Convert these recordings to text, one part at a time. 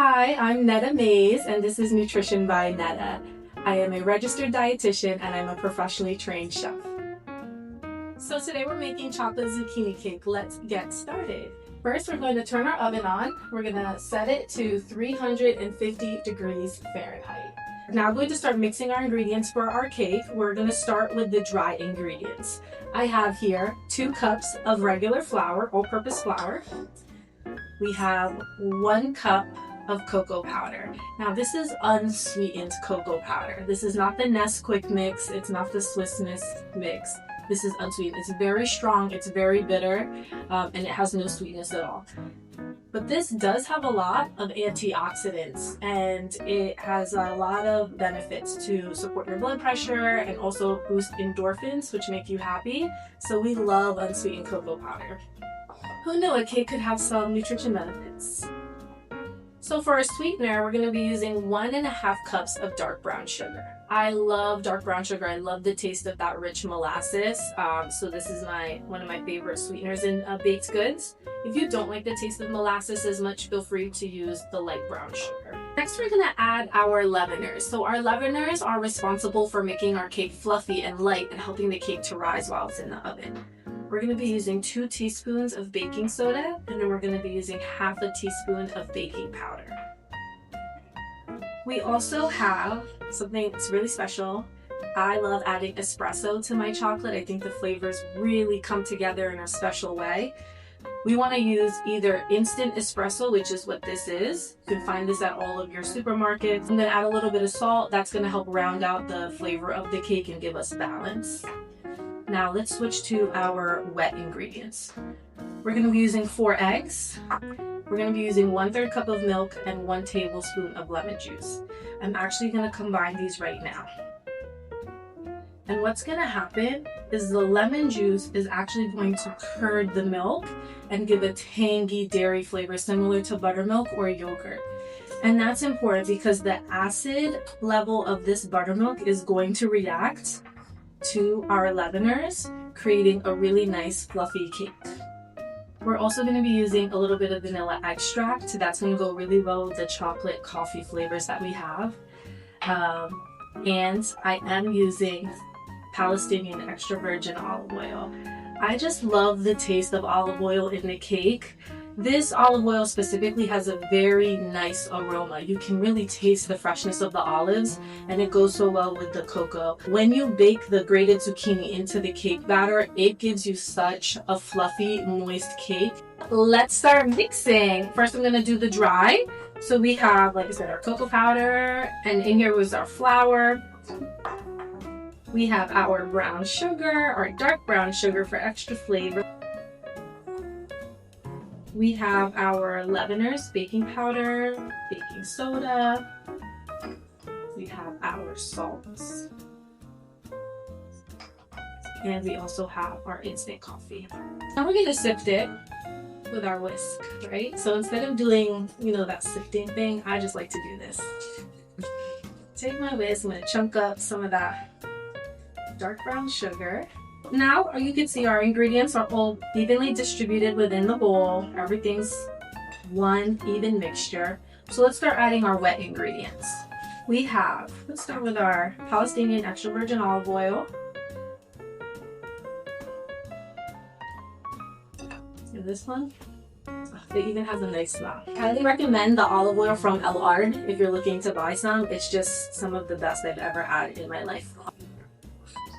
Hi, I'm Netta Mays, and this is Nutrition by Netta. I am a registered dietitian and I'm a professionally trained chef. So today we're making chocolate zucchini cake. Let's get started. First, we're going to turn our oven on. We're going to set it to 350 degrees Fahrenheit. Now I'm going to start mixing our ingredients for our cake. We're going to start with the dry ingredients. I have here 2 cups of regular flour, all-purpose flour. We have 1 cup of cocoa powder. Now this is unsweetened cocoa powder. This is not the Nesquik mix, it's not the Swiss Miss mix. This is unsweetened. It's very strong, it's very bitter, and it has no sweetness at all. But this does have a lot of antioxidants, and it has a lot of benefits to support your blood pressure and also boost endorphins, which make you happy. So we love unsweetened cocoa powder. Who knew a cake could have some nutrition benefits? So for our sweetener, we're going to be using 1.5 cups of dark brown sugar. I love dark brown sugar. I love the taste of that rich molasses. So this is one of my favorite sweeteners in baked goods. If you don't like the taste of molasses as much, feel free to use the light brown sugar. Next, we're going to add our leaveners. So our leaveners are responsible for making our cake fluffy and light and helping the cake to rise while it's in the oven. We're going to be using 2 teaspoons of baking soda, and then we're going to be using ½ a teaspoon of baking powder. We also have something that's really special. I love adding espresso to my chocolate. I think the flavors really come together in a special way. We want to use either instant espresso, which is what this is. You can find this at all of your supermarkets. I'm going to add a little bit of salt. That's going to help round out the flavor of the cake and give us balance. Now let's switch to our wet ingredients. We're going to be using 4 eggs. We're going to be using 1/3 cup of milk and 1 tablespoon of lemon juice. I'm actually going to combine these right now. And what's going to happen is the lemon juice is actually going to curd the milk and give a tangy dairy flavor similar to buttermilk or yogurt. And that's important because the acid level of this buttermilk is going to react to our leaveners, creating a really nice fluffy cake. We're also going to be using a little bit of vanilla extract. That's going to go really well with the chocolate coffee flavors that we have. And I am using Palestinian extra virgin olive oil. I just love the taste of olive oil in the cake. This olive oil specifically has a very nice aroma. You can really taste the freshness of the olives, and it goes so well with the cocoa. When you bake the grated zucchini into the cake batter, it gives you such a fluffy, moist cake. Let's start mixing. First, I'm gonna do the dry. So we have, like I said, our cocoa powder, and in here was our flour. We have our brown sugar, our dark brown sugar for extra flavor. We have our leaveners, baking powder, baking soda. We have our salts. And we also have our instant coffee. Now we're going to sift it with our whisk, right? So instead of doing, that sifting thing, I just like to do this. Take my whisk, I'm going to chunk up some of that dark brown sugar. Now you can see our ingredients are all evenly distributed within the bowl. Everything's one even mixture. So let's start adding our wet ingredients. Let's start with our Palestinian extra virgin olive oil. And this one, it even has a nice smell. I highly recommend the olive oil from El Ard if you're looking to buy some. It's just some of the best I've ever had in my life.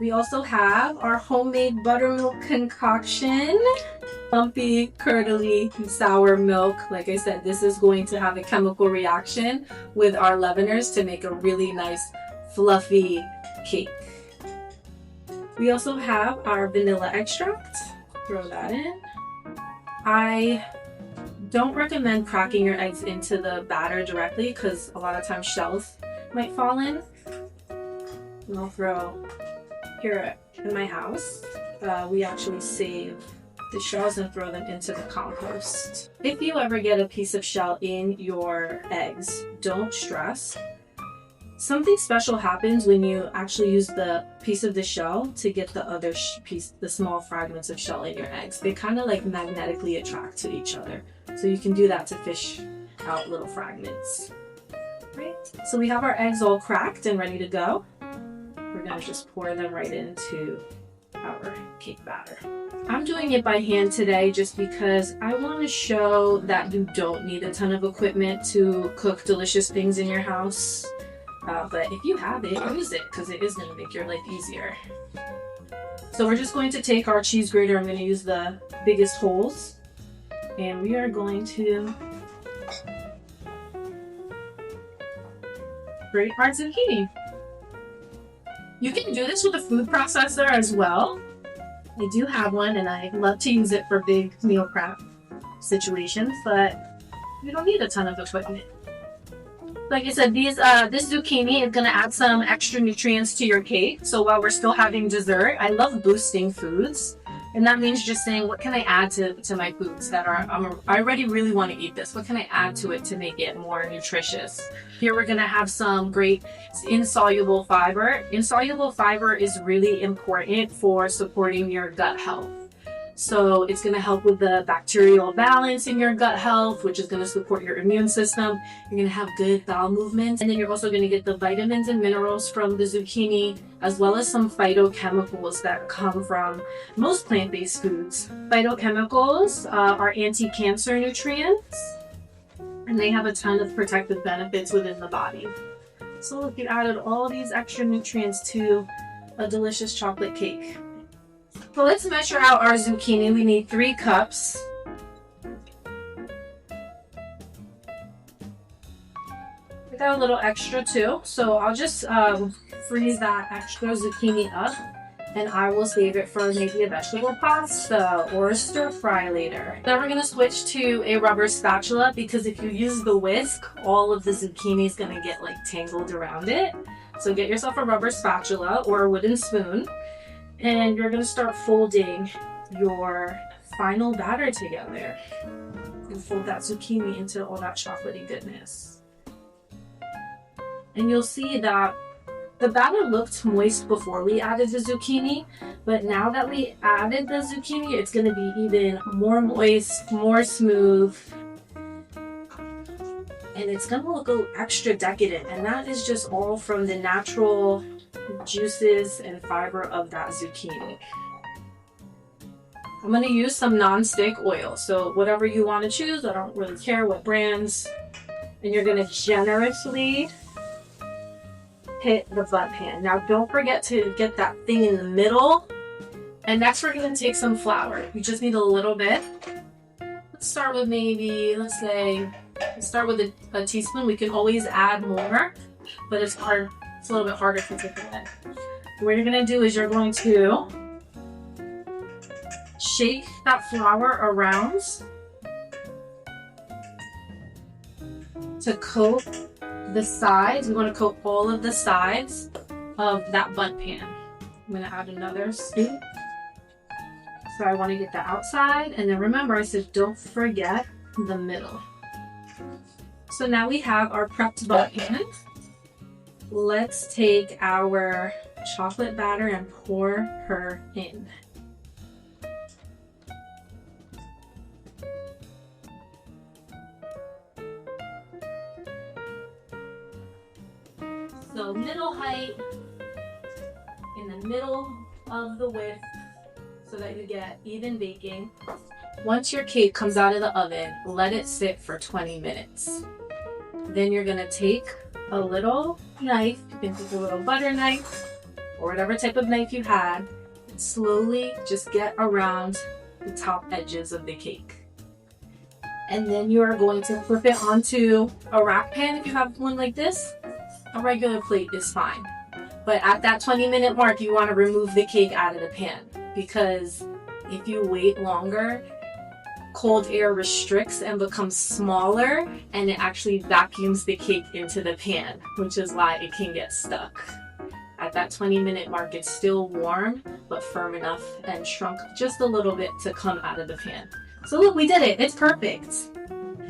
We also have our homemade buttermilk concoction. Lumpy, curdly, sour milk. Like I said, this is going to have a chemical reaction with our leaveners to make a really nice, fluffy cake. We also have our vanilla extract. Throw that in. I don't recommend cracking your eggs into the batter directly because a lot of times shells might fall in. And I'll throw here in my house, we actually save the shells and throw them into the compost. If you ever get a piece of shell in your eggs, don't stress. Something special happens when you actually use the piece of the shell to get the other the small fragments of shell in your eggs. They kind of like magnetically attract to each other. So you can do that to fish out little fragments. Right? So we have our eggs all cracked and ready to go. We're gonna just pour them right into our cake batter. I'm doing it by hand today just because I want to show that you don't need a ton of equipment to cook delicious things in your house. But if you have it, use it because it is going to make your life easier. So we're just going to take our cheese grater. I'm going to use the biggest holes. And we are going to grate our zucchini. You can do this with a food processor as well. I do have one and I love to use it for big meal prep situations, but you don't need a ton of equipment. Like I said, this zucchini is going to add some extra nutrients to your cake. So while we're still having dessert, I love boosting foods. And that means just saying, what can I add to my foods that I already really want to eat this? What can I add to it to make it more nutritious? Here we're going to have some great insoluble fiber. Insoluble fiber is really important for supporting your gut health. So it's going to help with the bacterial balance in your gut health, which is going to support your immune system. You're going to have good bowel movements. And then you're also going to get the vitamins and minerals from the zucchini, as well as some phytochemicals that come from most plant-based foods. Phytochemicals are anti-cancer nutrients, and they have a ton of protective benefits within the body. So look, you added all these extra nutrients to a delicious chocolate cake. So let's measure out our zucchini. We need 3 cups. We got a little extra too, so I'll just freeze that extra zucchini up, and I will save it for maybe a vegetable pasta or a stir fry later. Then we're gonna switch to a rubber spatula because if you use the whisk, all of the zucchini is gonna get like tangled around it. So get yourself a rubber spatula or a wooden spoon. And you're going to start folding your final batter together. And fold that zucchini into all that chocolatey goodness. And you'll see that the batter looked moist before we added the zucchini, but now that we added the zucchini, it's going to be even more moist, more smooth, and it's going to look a little extra decadent. And that is just all from the natural juices and fiber of that zucchini. I'm going to use some non-stick oil, so whatever you want to choose, I don't really care what brands. And you're going to generously hit the butt pan. Now don't forget to get that thing in the middle. And next we're going to take some flour. You just need a little bit. Let's start with maybe, let's start with a teaspoon. We can always add more, but it's hard. It's a little bit harder to take it in. What you're going to do is you're going to shake that flour around to coat the sides. We want to coat all of the sides of that bundt pan. I'm going to add another scoop. So I want to get the outside, and then remember I said don't forget the middle. So now we have our prepped bundt pan. Let's take our chocolate batter and pour her in. So middle height, in the middle of the width, so that you get even baking. Once your cake comes out of the oven, let it sit for 20 minutes. Then you're gonna take a little knife, you can take a little butter knife or whatever type of knife you had, and slowly just get around the top edges of the cake. And then you are going to flip it onto a rack pan if you have one like this. A regular plate is fine. But at that 20-minute mark, you want to remove the cake out of the pan, because if you wait longer, cold air restricts and becomes smaller, and it actually vacuums the cake into the pan, which is why it can get stuck. At that 20-minute mark, it's still warm, but firm enough and shrunk just a little bit to come out of the pan. So look, we did it. It's perfect.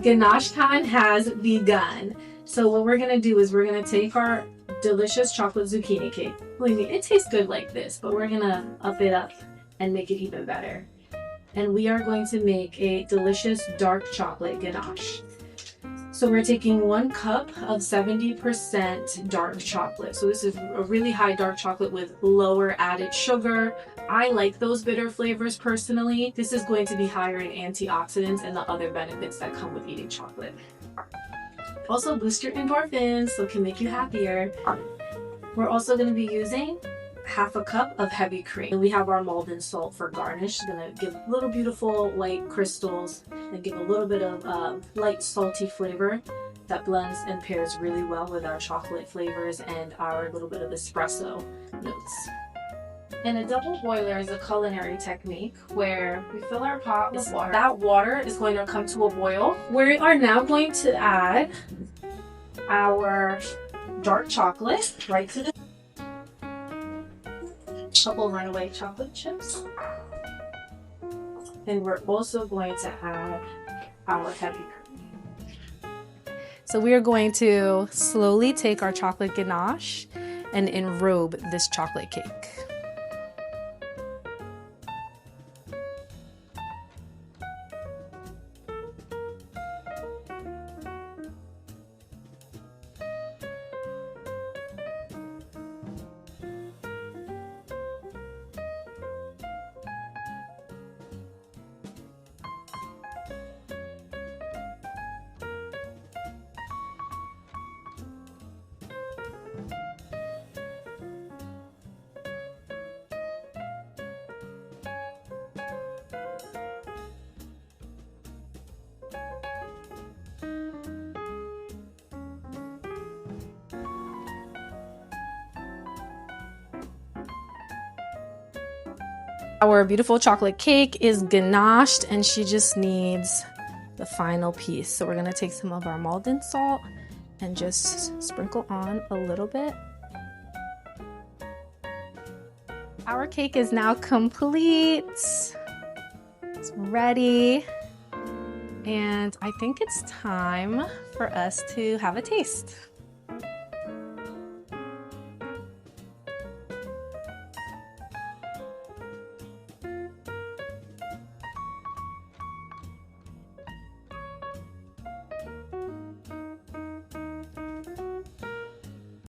Ganache time has begun. So what we're going to do is we're going to take our delicious chocolate zucchini cake. Believe me, it tastes good like this, but we're going to up it up and make it even better. And we are going to make a delicious dark chocolate ganache. So we're taking 1 cup of 70% dark chocolate. So this is a really high dark chocolate with lower added sugar. I like those bitter flavors personally. This is going to be higher in antioxidants and the other benefits that come with eating chocolate. Also boost your endorphins, so it can make you happier. We're also going to be using half a cup of heavy cream. And we have our Malden salt for garnish. It's going to give little beautiful white crystals and give a little bit of light salty flavor that blends and pairs really well with our chocolate flavors and our little bit of espresso notes. And a double boiler is a culinary technique where we fill our pot with water. That water is going to come to a boil. We are now going to add our dark chocolate right to the couple runaway chocolate chips. And we're also going to add our heavy cream. So we are going to slowly take our chocolate ganache and enrobe this chocolate cake. Our beautiful chocolate cake is ganached and she just needs the final piece. So we're gonna take some of our Malden salt and just sprinkle on a little bit. Our cake is now complete. It's ready. And I think it's time for us to have a taste.